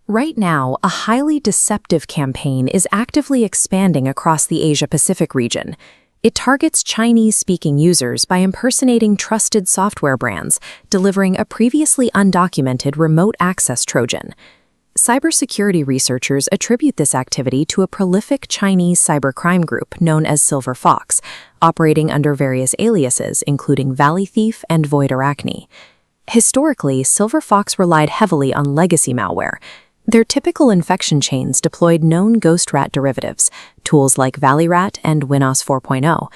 Right now, a highly deceptive campaign is actively expanding across the Asia-Pacific region. It targets Chinese-speaking users by impersonating trusted software brands, delivering a previously undocumented remote access trojan. Cybersecurity researchers attribute this activity to a prolific Chinese cybercrime group known as Silver Fox, operating under various aliases including Valley Thief and Void Arachne. Historically, Silver Fox relied heavily on legacy malware. Their typical infection chains deployed known ghost rat derivatives, tools like ValleyRAT and Windows 4.0.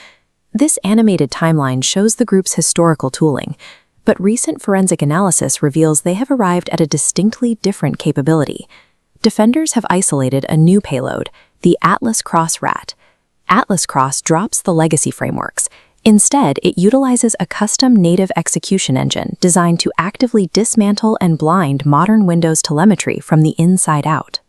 This animated timeline shows the group's historical tooling, but recent forensic analysis reveals they have arrived at a distinctly different capability. Defenders have isolated a new payload, the AtlasCross rat. AtlasCross drops the legacy frameworks. Instead, it utilizes a custom native execution engine designed to actively dismantle and blind modern Windows telemetry from the inside out.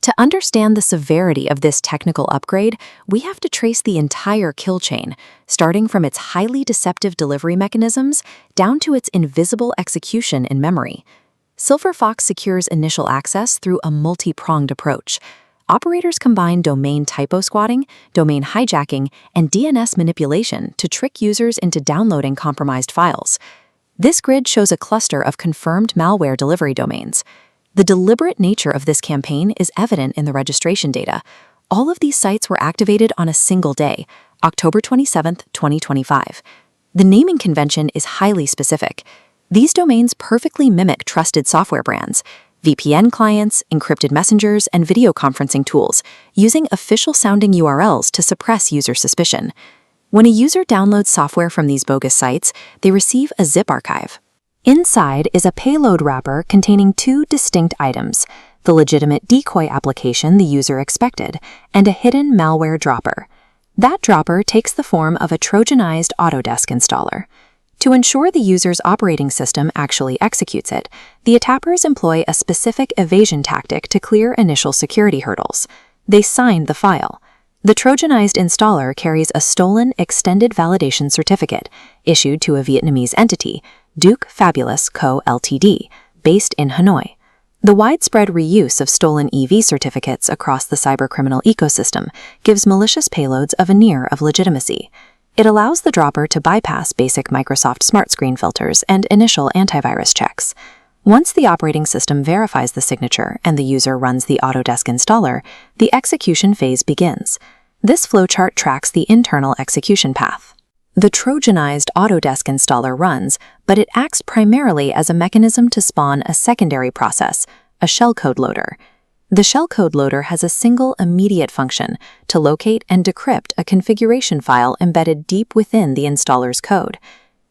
To understand the severity of this technical upgrade, we have to trace the entire kill chain, starting from its highly deceptive delivery mechanisms down to its invisible execution in memory. Silver Fox secures initial access through a multi-pronged approach. Operators combine domain typo squatting, domain hijacking, and DNS manipulation to trick users into downloading compromised files. This grid shows a cluster of confirmed malware delivery domains. The deliberate nature of this campaign is evident in the registration data. All of these sites were activated on a single day, October 27, 2025. The naming convention is highly specific. These domains perfectly mimic trusted software brands, VPN clients, encrypted messengers, and video conferencing tools, using official-sounding URLs to suppress user suspicion. When a user downloads software from these bogus sites, they receive a zip archive. Inside is a payload wrapper containing two distinct items, the legitimate decoy application the user expected, and a hidden malware dropper. That dropper takes the form of a trojanized Autodesk installer. To ensure the user's operating system actually executes it, the attackers employ a specific evasion tactic to clear initial security hurdles. They sign the file. The trojanized installer carries a stolen extended validation certificate issued to a Vietnamese entity, Duke Fabulous Co. Ltd., based in Hanoi. The widespread reuse of stolen EV certificates across the cybercriminal ecosystem gives malicious payloads a veneer of legitimacy. It allows the dropper to bypass basic Microsoft Smart Screen filters and initial antivirus checks. Once the operating system verifies the signature and the user runs the Autodesk installer, the execution phase begins. This flowchart tracks the internal execution path. The trojanized Autodesk installer runs, but it acts primarily as a mechanism to spawn a secondary process, a shellcode loader. The shellcode loader has a single immediate function to locate and decrypt a configuration file embedded deep within the installer's code.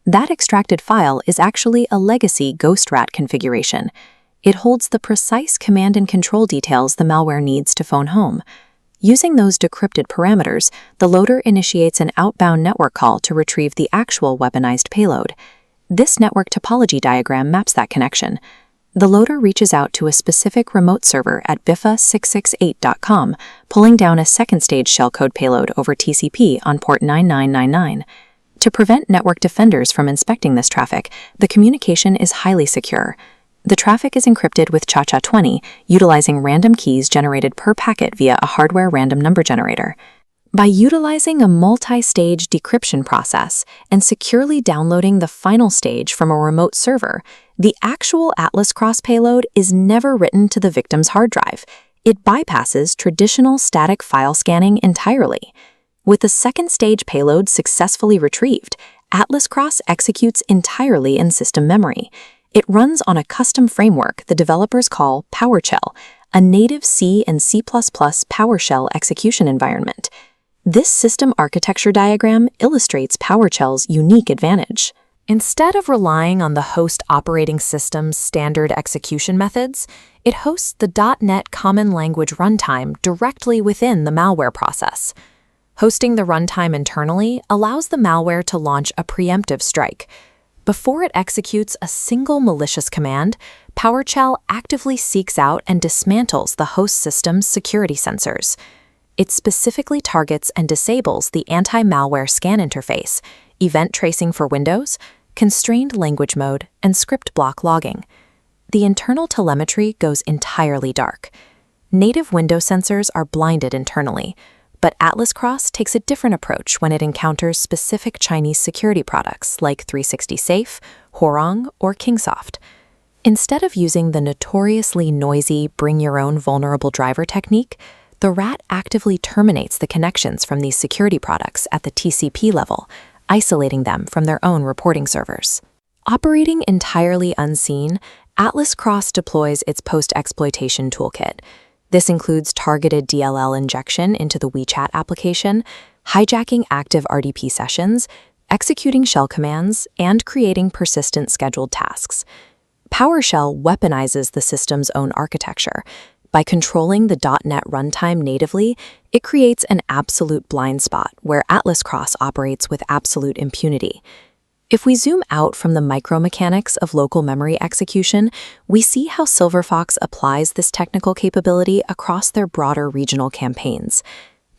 That extracted file is actually a legacy ghost rat configuration. It holds the precise command and control details the malware needs to phone home. Using those decrypted parameters, the loader initiates an outbound network call to retrieve the actual weaponized payload. This network topology diagram maps that connection. The loader reaches out to a specific remote server at bifa668.com, pulling down a second-stage shellcode payload over TCP on port 9999. To prevent network defenders from inspecting this traffic, the communication is highly secure. The traffic is encrypted with ChaCha20, utilizing random keys generated per packet via a hardware random number generator. By utilizing a multi-stage decryption process and securely downloading the final stage from a remote server, the actual AtlasCross payload is never written to the victim's hard drive. It bypasses traditional static file scanning entirely. With the second stage payload successfully retrieved, AtlasCross executes entirely in system memory. It runs on a custom framework the developers call PowerShell, a native C and C++ PowerShell execution environment. This system architecture diagram illustrates PowerShell's unique advantage. Instead of relying on the host operating system's standard execution methods, it hosts the .NET Common Language runtime directly within the malware process. Hosting the runtime internally allows the malware to launch a preemptive strike. Before it executes a single malicious command, PowerShell actively seeks out and dismantles the host system's security sensors. It specifically targets and disables the anti-malware scan interface, event tracing for Windows, constrained language mode, and script block logging. the internal telemetry goes entirely dark. Native window sensors are blinded internally, but AtlasCross takes a different approach when it encounters specific Chinese security products like 360 Safe, Horong, or Kingsoft. Instead of using the notoriously noisy bring-your-own vulnerable driver technique, the RAT actively terminates the connections from these security products at the TCP level, isolating them from their own reporting servers. Operating entirely unseen, AtlasCross deploys its post-exploitation toolkit. This includes targeted DLL injection into the WeChat application, hijacking active RDP sessions, executing shell commands, and creating persistent scheduled tasks. PowerShell weaponizes the system's own architecture. By controlling the .NET runtime natively, it creates an absolute blind spot where AtlasCross operates with absolute impunity. If we zoom out from the micromechanics of local memory execution, we see how Silverfox applies this technical capability across their broader regional campaigns.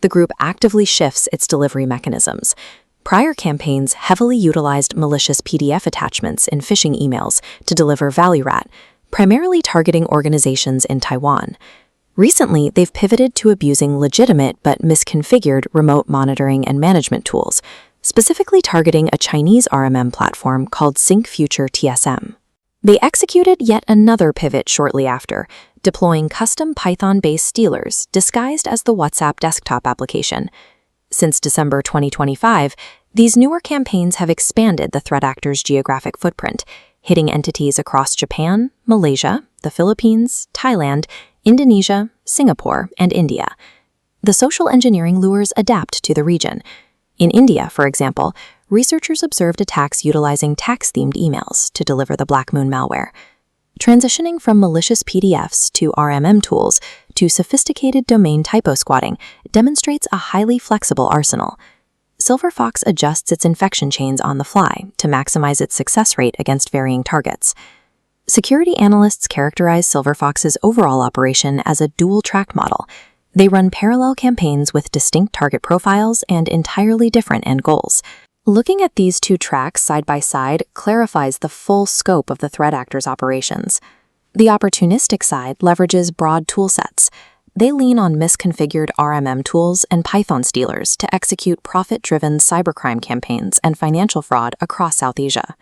The group actively shifts its delivery mechanisms. Prior campaigns heavily utilized malicious PDF attachments in phishing emails to deliver ValleyRAT, primarily targeting organizations in Taiwan. Recently, they've pivoted to abusing legitimate but misconfigured remote monitoring and management tools, specifically targeting a Chinese RMM platform called SyncFuture TSM. They executed yet another pivot shortly after, deploying custom Python-based stealers disguised as the WhatsApp desktop application. Since December 2025, these newer campaigns have expanded the threat actor's geographic footprint, hitting entities across Japan, Malaysia, the Philippines, Thailand, Indonesia, Singapore, and India. The social engineering lures adapt to the region. In India, for example, researchers observed attacks utilizing tax-themed emails to deliver the Black Moon malware. Transitioning from malicious PDFs to RMM tools to sophisticated domain typo squatting demonstrates a highly flexible arsenal. Silverfox adjusts its infection chains on the fly to maximize its success rate against varying targets. Security analysts characterize Silverfox's overall operation as a dual-track model. They run parallel campaigns with distinct target profiles and entirely different end goals. Looking at these two tracks side by side clarifies the full scope of the threat actor's operations. The opportunistic side leverages broad toolsets. They lean on misconfigured RMM tools and Python stealers to execute profit-driven cybercrime campaigns and financial fraud across South Asia.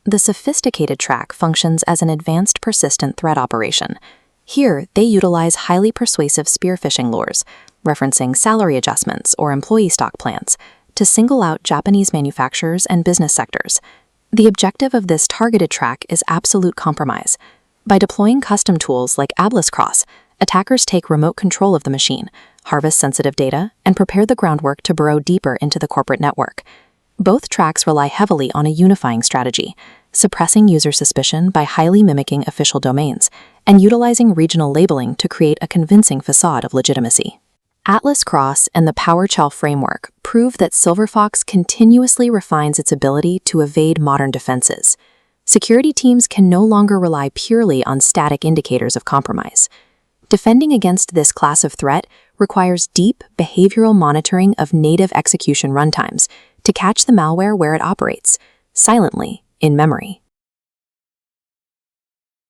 The sophisticated track functions as an advanced persistent threat operation. Here, they utilize highly persuasive spear phishing lures, referencing salary adjustments or employee stock plans, to single out Japanese manufacturers and business sectors. The objective of this targeted track is absolute compromise. By deploying custom tools like AtlasCross, attackers take remote control of the machine, harvest sensitive data, and prepare the groundwork to burrow deeper into the corporate network. Both tracks rely heavily on a unifying strategy, suppressing user suspicion by highly mimicking official domains, and utilizing regional labeling to create a convincing facade of legitimacy. AtlasCross and the PowerShell framework prove that Silverfox continuously refines its ability to evade modern defenses. Security teams can no longer rely purely on static indicators of compromise. Defending against this class of threat requires deep behavioral monitoring of native execution runtimes to catch the malware where it operates, silently, in memory.